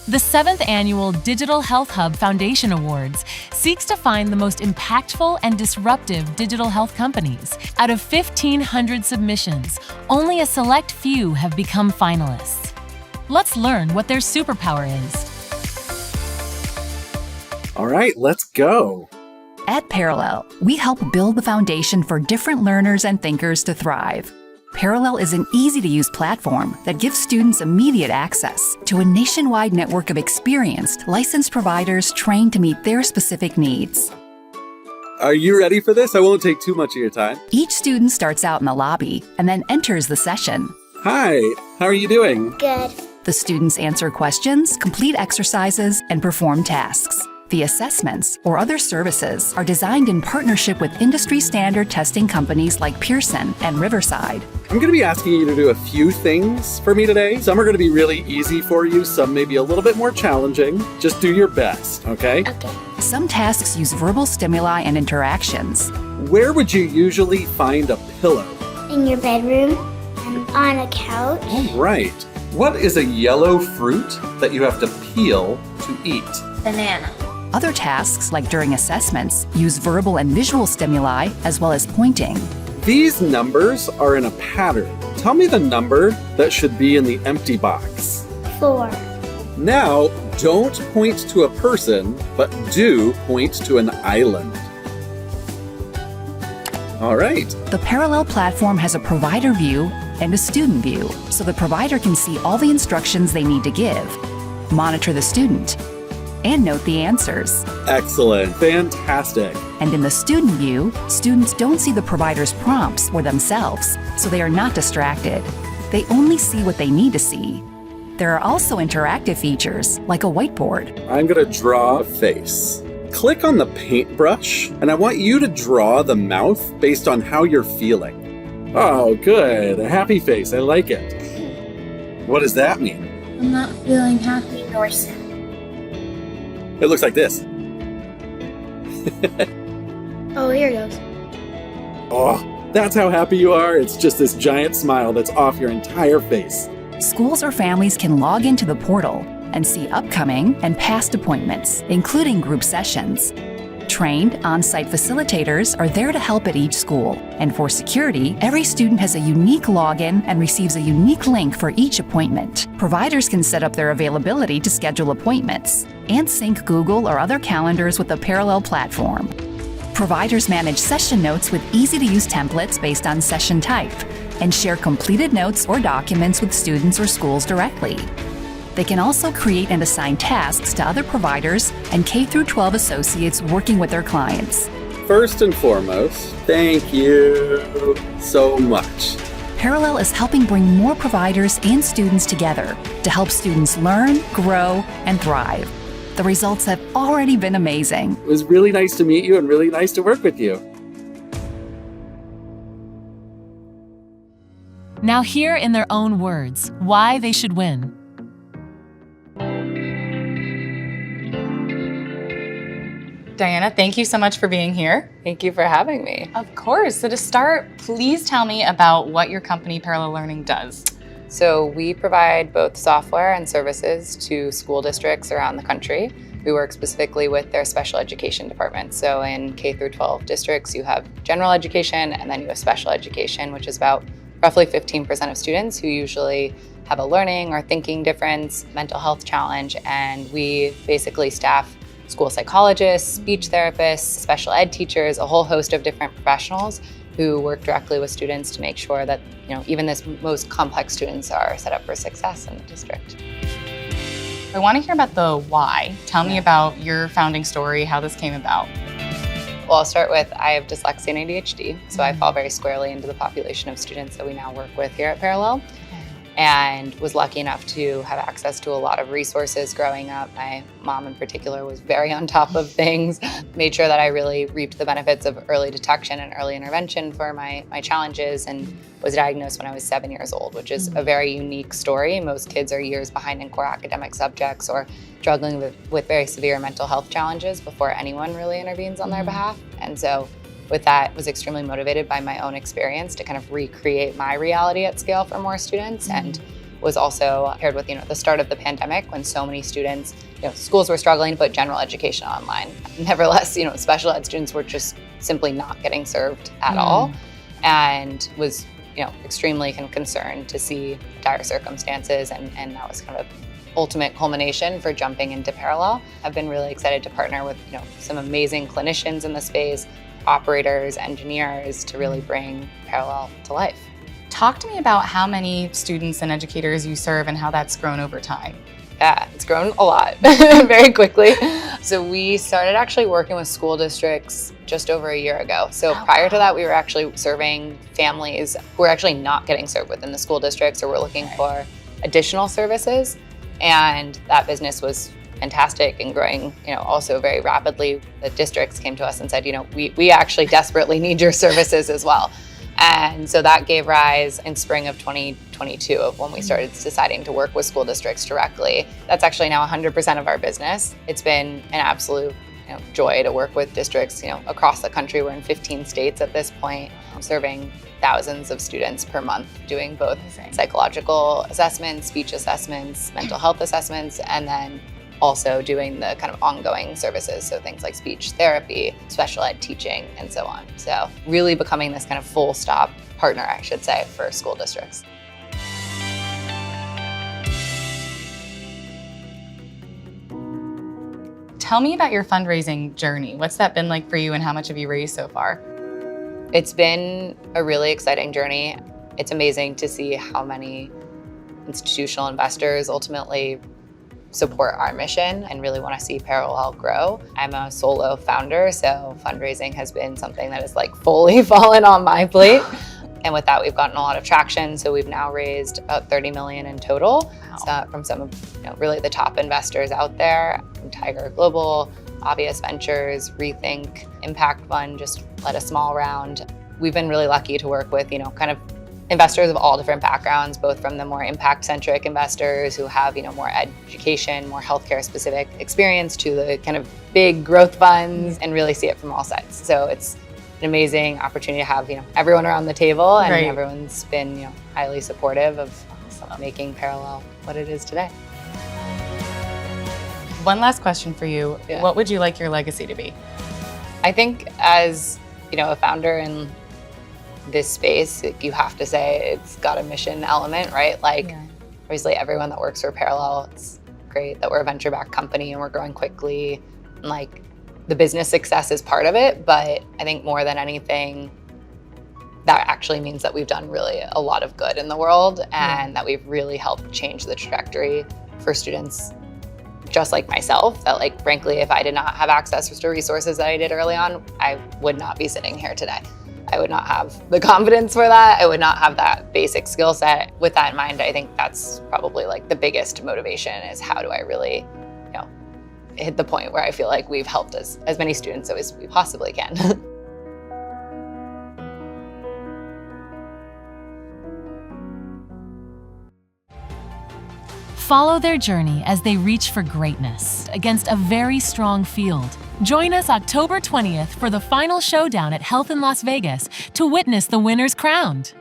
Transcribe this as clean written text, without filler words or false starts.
The 7th Annual Digital Health Hub Foundation Awards seeks to find the most impactful and disruptive digital health companies. Out of 1,500 submissions, only a select few have become finalists. Let's learn what their superpower is. All right, let's go. At Parallel, we help build the foundation for different learners and thinkers to thrive. Parallel is an easy-to-use platform that gives students immediate access to a nationwide network of experienced, licensed providers trained to meet their specific needs. Are you ready for this? I won't take too much of your time. Each student starts out in the lobby and then enters the session. Hi, how are you doing? Good. The students answer questions, complete exercises, and perform tasks. The assessments, or other services, are designed in partnership with industry-standard testing companies like Pearson and Riverside. I'm going to be asking you to do a few things for me today. Some are going to be really easy for you, some may be a little bit more challenging. Just do your best, okay? Okay. Some tasks use verbal stimuli and interactions. Where would you usually find a pillow? In your bedroom and on a couch. All right. What is a yellow fruit that you have to peel to eat? Banana. Other tasks, like during assessments, use verbal and visual stimuli as well as pointing. These numbers are in a pattern. Tell me the number that should be in the empty box. 4. Now, don't point to a person, but do point to an island. All right. The Parallel platform has a provider view and a student view, so the provider can see all the instructions they need to give, monitor the student, and note the answers. Excellent. Fantastic. And in the student view, students don't see the provider's prompts or themselves, so they are not distracted. They only see what they need to see. There are also interactive features, like a whiteboard. I'm going to draw a face. Click on the paintbrush, and I want you to draw the mouth based on how you're feeling. Oh, good. A happy face. I like it. What does that mean? I'm not feeling happy nor sad. It looks like this. Oh, here goes. Oh, that's how happy you are. It's just this giant smile that's off your entire face. Schools or families can log into the portal and see upcoming and past appointments, including group sessions. Trained on-site facilitators are there to help at each school. And for security, every student has a unique login and receives a unique link for each appointment. Providers can set up their availability to schedule appointments and sync Google or other calendars with the Parallel platform. Providers manage session notes with easy-to-use templates based on session type and share completed notes or documents with students or schools directly. They can also create and assign tasks to other providers and K-12 associates working with their clients. First and foremost, thank you so much. Parallel is helping bring more providers and students together to help students learn, grow, and thrive. The results have already been amazing. It was really nice to meet you and really nice to work with you. Now hear in their own words why they should win. Diana, thank you so much for being here. Thank you for having me. Of course. So to start, please tell me about what your company, Parallel Learning, does. So we provide both software and services to school districts around the country. We work specifically with their special education departments. So in K-12 districts, you have general education, and then you have special education, which is about roughly 15% of students who usually have a learning or thinking difference, mental health challenge, and we basically staff school psychologists, speech therapists, special ed teachers, a whole host of different professionals who work directly with students to make sure that, even the most complex students are set up for success in the district. I want to hear about the why. Tell me about your founding story, how this came about. Well, I'll start with, I have dyslexia and ADHD, so I fall very squarely into the population of students that we now work with here at Parallel, and was lucky enough to have access to a lot of resources growing up. My mom in particular was very on top of things, made sure that I really reaped the benefits of early detection and early intervention for my challenges, and was diagnosed when I was 7 years old, which is a very unique story. Most kids are years behind in core academic subjects or struggling with very severe mental health challenges before anyone really intervenes on their behalf. And so with that, was extremely motivated by my own experience to kind of recreate my reality at scale for more students, and was also paired with, the start of the pandemic when so many students, schools were struggling to put general education online. Nevertheless, special ed students were just simply not getting served at all, and was, extremely kind of concerned to see dire circumstances, and that was kind of ultimate culmination for jumping into Parallel. I've been really excited to partner with, some amazing clinicians in the space, operators, engineers, to really bring Parallel to life. Talk to me about how many students and educators you serve and how that's grown over time. Yeah, it's grown a lot very quickly. So we started actually working with school districts just over a year ago. So prior to that, we were actually serving families who were actually not getting served within the school districts or were looking for additional services. And that business was fantastic and growing, also very rapidly. The districts came to us and said, we actually desperately need your services as well. And so that gave rise in spring of 2022 of when we started deciding to work with school districts directly. That's actually now 100% of our business. It's been an absolute joy to work with districts across the country. We're in 15 states at this point, serving thousands of students per month, doing both psychological assessments, speech assessments, mental health assessments, and then also doing the kind of ongoing services, so things like speech therapy, special ed teaching, and so on. So really becoming this kind of full stop partner, I should say, for school districts. Tell me about your fundraising journey. What's that been like for you, and how much have you raised so far? It's been a really exciting journey. It's amazing to see how many institutional investors ultimately support our mission and really want to see Parallel grow. I'm a solo founder, so fundraising has been something that has fully fallen on my plate. And with that, we've gotten a lot of traction. So we've now raised about 30 million in total from some of really the top investors out there, from Tiger Global, Obvious Ventures, Rethink, Impact Fund just led a small round. We've been really lucky to work with, kind of investors of all different backgrounds, both from the more impact-centric investors who have, more education, more healthcare specific experience, to the kind of big growth funds, and really see it from all sides. So it's an amazing opportunity to have, everyone around the table, and everyone's been, highly supportive of making Parallel what it is today. One last question for you. Yeah. What would you like your legacy to be? I think as, a founder in this space, you have to say it's got a mission element, right? Obviously everyone that works for Parallel, it's great that we're a venture-backed company and we're growing quickly, and the business success is part of it, but I think more than anything, that actually means that we've done really a lot of good in the world, and that we've really helped change the trajectory for students just like myself, that frankly, if I did not have access to resources that I did early on, I would not be sitting here today. I would not have the confidence for that. I would not have that basic skill set. With that in mind, I think that's probably the biggest motivation, is how do I really, hit the point where I feel like we've helped as many students as we possibly can. Follow their journey as they reach for greatness against a very strong field. Join us October 20th for the final showdown at Health in Las Vegas to witness the winners crowned.